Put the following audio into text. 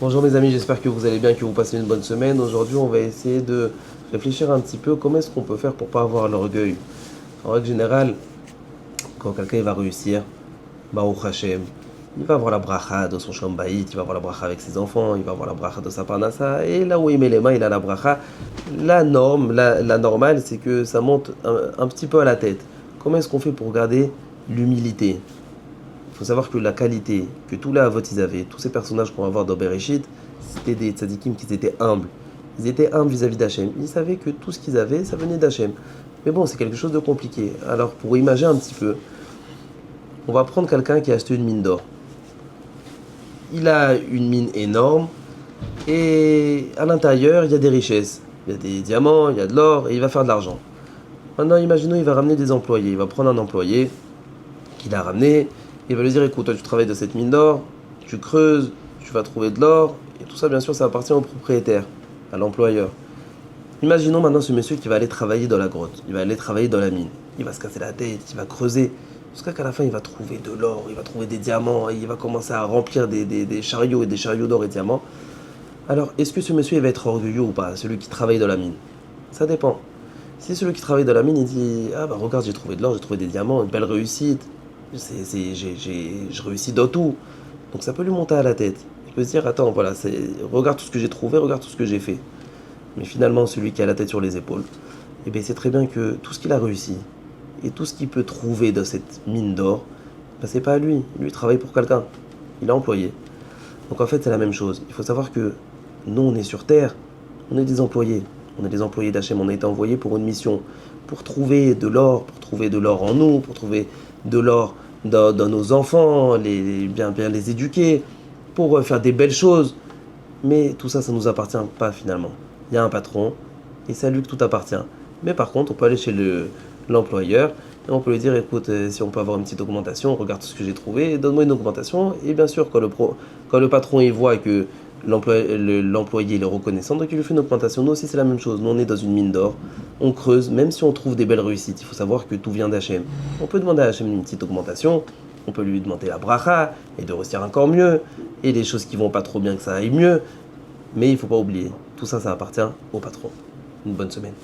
Bonjour mes amis, j'espère que vous allez bien, que vous passez une bonne semaine. Aujourd'hui, on va essayer de réfléchir un petit peu comment est-ce qu'on peut faire pour pas avoir l'orgueil. En règle générale, quand quelqu'un il va réussir, Baruch Hashem, il va avoir la bracha de son shambaït, il va avoir la bracha avec ses enfants, il va avoir la bracha de sa parnassa, et là où il met les mains, il a la bracha. La norme, la normale, c'est que ça monte un petit peu à la tête. Comment est-ce qu'on fait pour garder l'humilité? Il faut savoir que la qualité que tous les Havot ils avaient, tous ces personnages qu'on va voir dans Bereshit, c'était des tzadikim qui étaient humbles. Ils étaient humbles vis-à-vis d'Hachem. Ils savaient que tout ce qu'ils avaient, ça venait d'Hachem. Mais bon, c'est quelque chose de compliqué. Alors, pour imaginer un petit peu, on va prendre quelqu'un qui a acheté une mine d'or. Il a une mine énorme et à l'intérieur, il y a des richesses. Il y a des diamants, il y a de l'or et il va faire de l'argent. Maintenant, imaginons, il va ramener des employés. Il va prendre un employé qu'il a ramené. Il va lui dire, écoute, toi tu travailles dans cette mine d'or, tu creuses, tu vas trouver de l'or, et tout ça bien sûr ça appartient au propriétaire, à l'employeur. Imaginons maintenant ce monsieur qui va aller travailler dans la grotte, il va aller travailler dans la mine, il va se casser la tête, il va creuser, jusqu'à qu'à la fin il va trouver de l'or, il va trouver des diamants, et il va commencer à remplir des chariots et des chariots d'or et de diamants. Alors est-ce que ce monsieur il va être orgueilleux ou pas, celui qui travaille dans la mine? Ça dépend. Si celui qui travaille dans la mine il dit, ah bah regarde j'ai trouvé de l'or, j'ai trouvé des diamants, une belle réussite, je réussis dans tout. Donc ça peut lui monter à la tête. Il peut se dire, attends, voilà, regarde tout ce que j'ai trouvé, regarde tout ce que j'ai fait. Mais finalement, celui qui a la tête sur les épaules, eh bien, c'est très bien que tout ce qu'il a réussi et tout ce qu'il peut trouver dans cette mine d'or, ben, c'est pas à lui. Lui, il travaille pour quelqu'un. Il est employé. Donc en fait, c'est la même chose. Il faut savoir que nous, on est sur Terre, on est des employés. On est des employés d'Hachem, on a été envoyés pour une mission, pour trouver de l'or, pour trouver de l'or en nous, pour trouver de l'or dans nos enfants, bien les éduquer, pour faire des belles choses. Mais tout ça, ça ne nous appartient pas finalement. Il y a un patron, et c'est à lui que tout appartient. Mais par contre, on peut aller chez l'employeur, et on peut lui dire, écoute, si on peut avoir une petite augmentation, regarde tout ce que j'ai trouvé, donne-moi une augmentation. Et bien sûr, quand le patron il voit que l'employé il est reconnaissant, donc il lui fait une augmentation. Nous aussi, c'est la même chose. Nous, on est dans une mine d'or, on creuse, même si on trouve des belles réussites, il faut savoir que tout vient d'Hachem. On peut demander à Hachem une petite augmentation, on peut lui demander la bracha, et de réussir encore mieux, et les choses qui vont pas trop bien que ça aille mieux. Mais il ne faut pas oublier, tout ça, ça appartient au patron. Une bonne semaine.